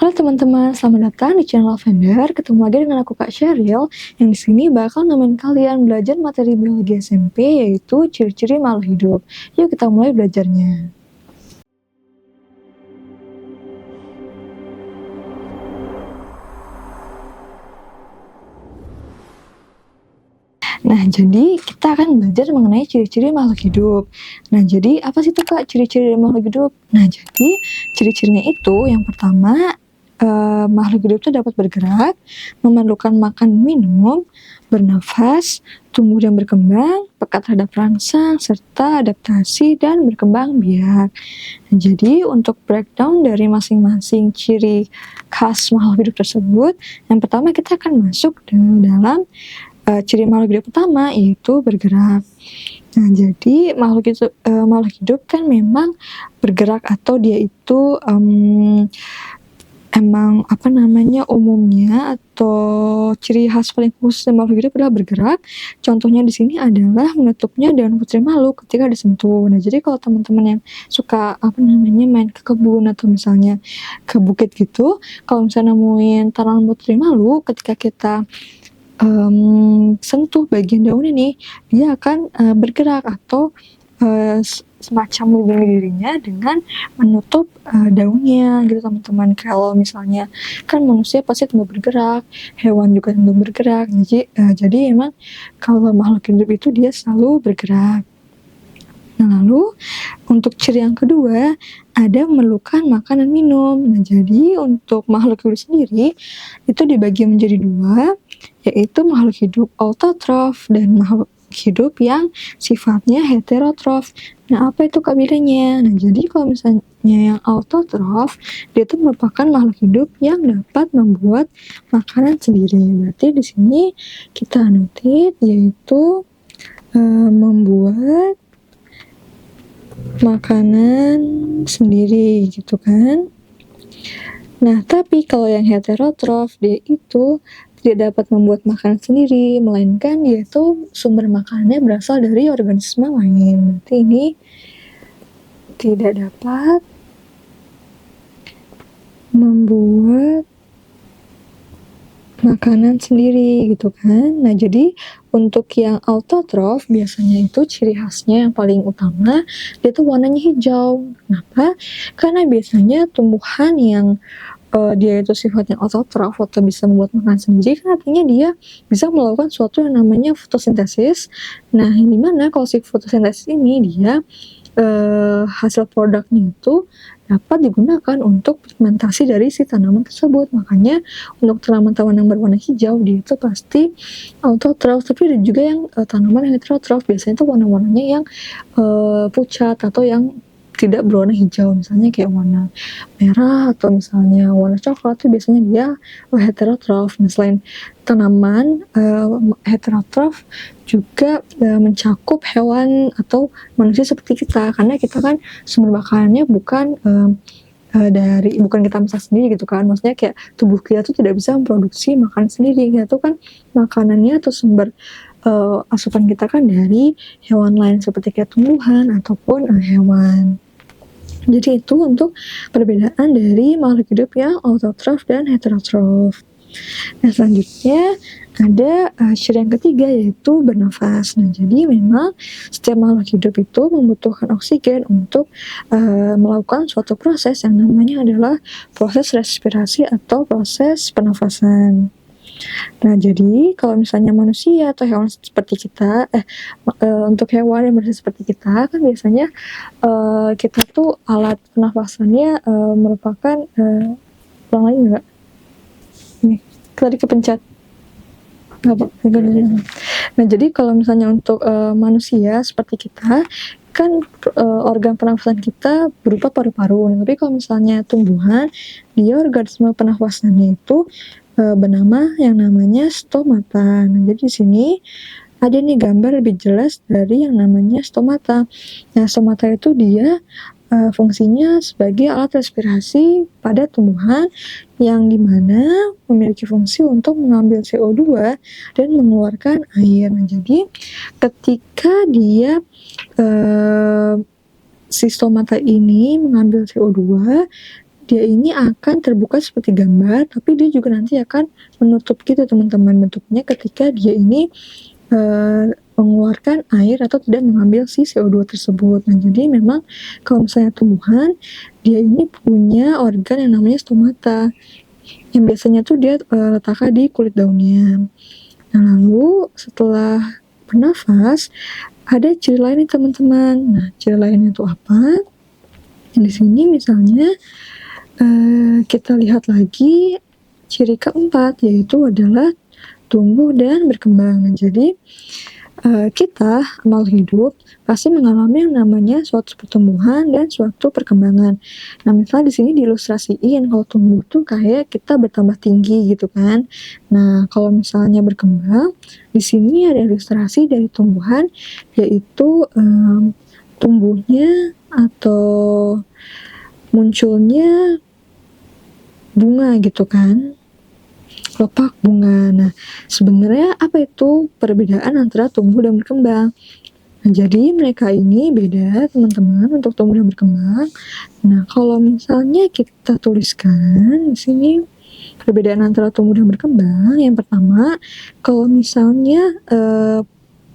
Halo teman-teman, selamat datang di channel Lavender. Ketemu lagi dengan aku Kak Sheryl, yang di sini bakal nemenin kalian belajar materi biologi SMP, yaitu ciri-ciri makhluk hidup. Yuk kita mulai belajarnya. Nah, jadi kita akan belajar mengenai ciri-ciri makhluk hidup. Nah, jadi apa sih itu Kak ciri-ciri makhluk hidup? Nah, jadi ciri-cirinya itu yang pertama, makhluk hidup itu dapat bergerak, memerlukan makan minum, bernafas, tumbuh dan berkembang, peka terhadap rangsang, serta adaptasi dan berkembang biak. Nah, jadi untuk breakdown dari masing-masing ciri khas makhluk hidup tersebut, yang pertama kita akan masuk dalam ciri makhluk hidup pertama, yaitu bergerak. Nah, jadi makhluk hidup kan memang bergerak atau dia itu umumnya atau ciri khas paling khusus dari makhluk hidup adalah bergerak. Contohnya di sini adalah menutupnya daun putri malu ketika disentuh. Nah, jadi kalau teman-teman yang suka main ke kebun atau misalnya ke bukit gitu, kalau misalnya nemuin tanaman putri malu, ketika kita sentuh bagian daun ini, dia akan bergerak atau semacam melindungi dirinya dengan menutup daunnya gitu teman-teman. Kalau misalnya kan manusia pasti tumbuh bergerak, hewan juga tumbuh bergerak, jadi emang kalau makhluk hidup itu dia selalu bergerak. Nah, lalu untuk ciri yang kedua ada memerlukan makan dan minum. Nah, jadi untuk makhluk hidup sendiri itu dibagi menjadi dua, yaitu makhluk hidup autotrof dan makhluk hidup yang sifatnya heterotrof. Nah, apa itu bedanya? Nah, jadi kalau misalnya yang autotrof, dia itu merupakan makhluk hidup yang dapat membuat makanan sendiri. Berarti di sini kita notit yaitu membuat makanan sendiri gitu kan. Nah, tapi kalau yang heterotrof, dia itu tidak dapat membuat makanan sendiri, melainkan dia itu sumber makanannya berasal dari organisme lain. Berarti ini tidak dapat membuat makanan sendiri gitu kan. Nah, jadi untuk yang autotrof biasanya itu ciri khasnya yang paling utama dia tuh warnanya hijau. Kenapa? Karena biasanya tumbuhan yang dia itu sifatnya autotrof atau bisa membuat makanan sendiri, kan artinya dia bisa melakukan suatu yang namanya fotosintesis. Nah, yang dimana kalau si fotosintesis ini dia hasil produknya itu dapat digunakan untuk pigmentasi dari si tanaman tersebut. Makanya untuk tanaman-tanaman yang berwarna hijau dia itu pasti autotrof. Tapi ada juga yang tanaman yang heterotrof, biasanya itu warna-warnanya yang pucat atau yang tidak berwarna hijau, misalnya kayak warna merah atau misalnya warna coklat, itu biasanya dia heterotrof. Nah, selain tanaman heterotrof juga mencakup hewan atau manusia seperti kita, karena kita kan sumber makanannya bukan bukan kita masak sendiri gitu kan. Maksudnya kayak tubuh kita tuh tidak bisa memproduksi makanan sendiri, kita tuh kan makanannya atau sumber asupan kita kan dari hewan lain seperti kayak tumbuhan ataupun hewan. Jadi itu untuk perbedaan dari makhluk hidup yang autotrof dan heterotrof. Nah, selanjutnya ada ciri yang ketiga yaitu bernafas. Nah, jadi memang setiap makhluk hidup itu membutuhkan oksigen untuk melakukan suatu proses yang namanya adalah proses respirasi atau proses pernafasan. Nah, jadi kalau misalnya manusia atau hewan seperti kita, untuk hewan yang bersih seperti kita, kan biasanya kita tuh alat pernafasannya merupakan ulang lagi nggak? Nih, tadi kepencet. Nah, jadi kalau misalnya untuk manusia seperti kita, kan organ pernafasan kita berupa paru-paru. Tapi kalau misalnya tumbuhan, dia organisme pernafasannya itu bernama yang namanya stomata. Nah, jadi di sini ada nih gambar lebih jelas dari yang namanya stomata. Nah, stomata itu dia fungsinya sebagai alat respirasi pada tumbuhan yang dimana memiliki fungsi untuk mengambil CO2 dan mengeluarkan air. Nah, jadi ketika dia si stomata ini mengambil CO2, dia ini akan terbuka seperti gambar, tapi dia juga nanti akan menutup gitu teman-teman bentuknya ketika dia ini mengeluarkan air atau tidak mengambil si CO2 tersebut. Nah, jadi memang kalau misalnya tumbuhan, dia ini punya organ yang namanya stomata, yang biasanya tuh dia letakkan di kulit daunnya. Nah, lalu setelah bernafas, ada ciri lain nih teman-teman. Nah, ciri lainnya itu apa? Di sini misalnya kita lihat lagi ciri keempat, yaitu adalah tumbuh dan berkembang. Nah, jadi kita makhluk hidup pasti mengalami yang namanya suatu pertumbuhan dan suatu perkembangan. Nah, misalnya di sini diilustrasiin kalau tumbuh tuh kayak kita bertambah tinggi gitu kan. Nah, kalau misalnya berkembang, di sini ada ilustrasi dari tumbuhan, yaitu tumbuhnya atau munculnya bunga gitu kan, kelopak bunga. Nah, sebenarnya apa itu perbedaan antara tumbuh dan berkembang? Nah, jadi mereka ini beda teman-teman untuk tumbuh dan berkembang. Nah, kalau misalnya kita tuliskan di sini perbedaan antara tumbuh dan berkembang, yang pertama, kalau misalnya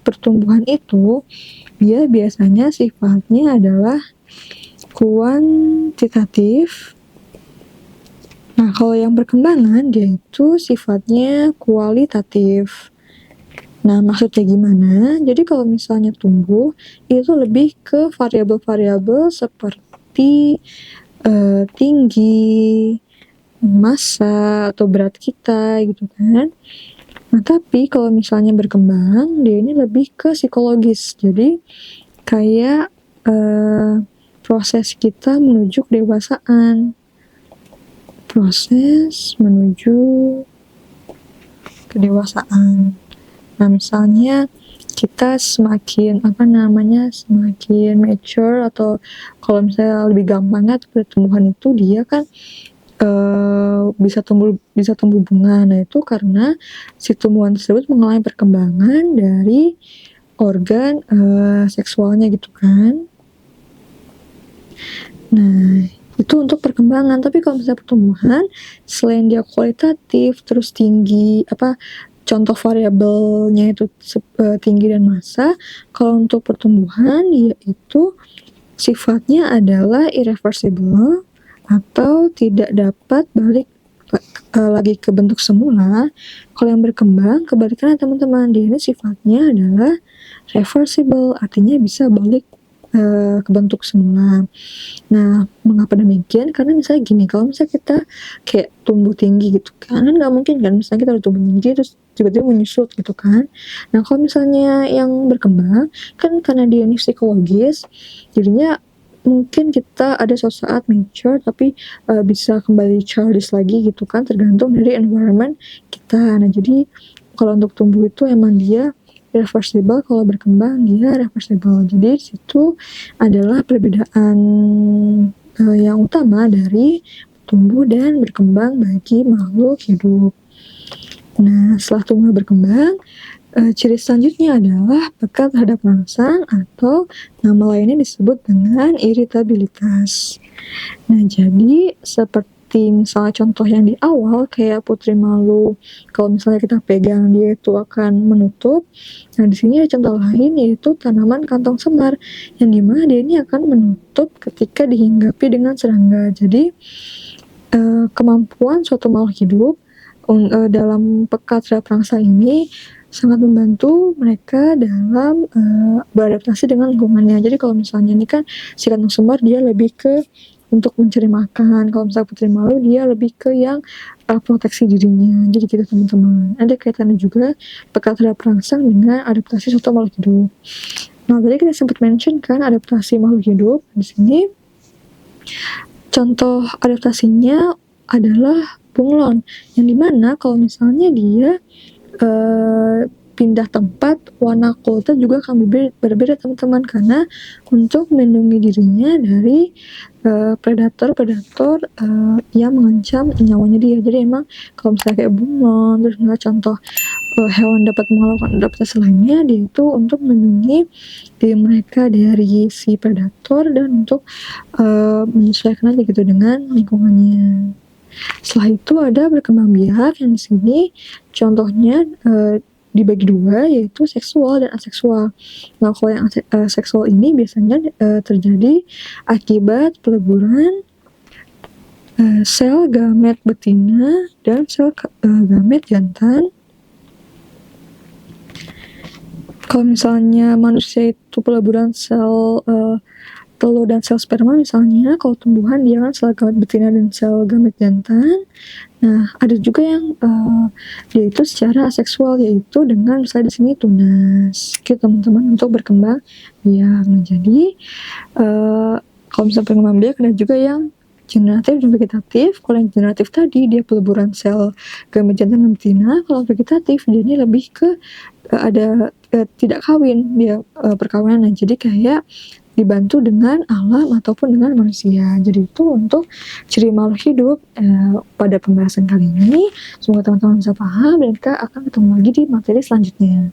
pertumbuhan itu dia biasanya sifatnya adalah kuantitatif. Nah, kalau yang berkembangan dia itu sifatnya kualitatif. Nah, maksudnya gimana? Jadi kalau misalnya tumbuh, itu lebih ke variabel-variabel seperti tinggi, massa, atau berat kita gitu kan. Nah, tapi kalau misalnya berkembang, dia ini lebih ke psikologis. Jadi, kayak proses kita menuju kedewasaan. Proses menuju kedewasaan. Nah, misalnya kita semakin semakin mature, atau kalau misalnya lebih gampangnya pertumbuhan itu dia kan bisa tumbuh bunga. Nah, itu karena si tumbuhan tersebut mengalami perkembangan dari organ seksualnya gitu kan. Nah, itu untuk perkembangan. Tapi kalau misalnya pertumbuhan, selain dia kualitatif terus tinggi, contoh variabelnya itu tinggi dan massa, kalau untuk pertumbuhan yaitu sifatnya adalah irreversible atau tidak dapat balik lagi ke bentuk semula. Kalau yang berkembang, kebalikannya teman-teman, dia ini sifatnya adalah reversible, artinya bisa balik ke bentuk semula. Nah, mengapa demikian? Karena misalnya gini, kalau misalnya kita kayak tumbuh tinggi gitu kan nggak mungkin kan, misalnya kita udah tumbuh tinggi terus tiba-tiba menyusut gitu kan. Nah, kalau misalnya yang berkembang, kan karena dia ini psikologis, jadinya mungkin kita ada suatu saat mature, tapi bisa kembali childish lagi gitu kan, tergantung dari environment kita. Nah, jadi kalau untuk tumbuh itu emang dia irreversible, kalau berkembang dia reversible. Jadi situ adalah perbedaan yang utama dari tumbuh dan berkembang bagi makhluk hidup. Nah, setelah tumbuh berkembang, ciri selanjutnya adalah peka terhadap rangsang, atau nama lainnya disebut dengan iritabilitas. Nah, jadi seperti misalnya contoh yang di awal kayak putri malu, kalau misalnya kita pegang dia itu akan menutup. Nah, di sini ada contoh lain, yaitu tanaman kantong semar, yang dimana dia ini akan menutup ketika dihinggapi dengan serangga. Jadi kemampuan suatu makhluk hidup dalam peka terhadap rangsang ini sangat membantu mereka dalam beradaptasi dengan lingkungannya. Jadi kalau misalnya ini kan si kantong semar dia lebih ke untuk mencari makan, kalau misalnya putri malu dia lebih ke yang proteksi dirinya. Jadi gitu teman-teman, ada kaitannya juga peka terhadap rangsang dengan adaptasi suatu makhluk hidup. Nah, tadi kita sempat mention kan adaptasi makhluk hidup. Di sini contoh adaptasinya adalah bunglon, yang dimana kalau misalnya dia pindah tempat, warna kulitnya juga akan berbeda teman-teman, karena untuk melindungi dirinya dari predator-predator yang mengancam nyawanya dia. Jadi emang kalau misalnya kayak bunglon, terus misalnya contoh hewan dapat melakukan adaptasi lainnya, yaitu untuk melindungi diri mereka dari si predator dan untuk menyesuaikan aja gitu dengan lingkungannya. Setelah itu ada berkembang biak yang di sini contohnya dibagi dua, yaitu seksual dan aseksual. Nah, kalau yang seksual ini biasanya terjadi akibat peleburan sel gamet betina dan sel gamet jantan. Kalau misalnya manusia itu peleburan sel telur dan sel sperma misalnya, kalau tumbuhan dia kan sel gamet betina dan sel gamet jantan. Nah, ada juga yang dia itu secara aseksual, yaitu dengan misalnya di sini tunas, gitu teman-teman, untuk berkembang biak. Nah, jadi kalau misalnya berkembang biak ada juga yang generatif dan vegetatif. Kalau yang generatif tadi dia peleburan sel gamet jantan dan betina. Kalau vegetatif dia ini lebih ke ada tidak kawin, dia perkawinan. Jadi kayak dibantu dengan alam ataupun dengan manusia. Jadi itu untuk ciri makhluk hidup pada pembahasan kali ini. Semoga teman-teman bisa paham dan kita akan ketemu lagi di materi selanjutnya.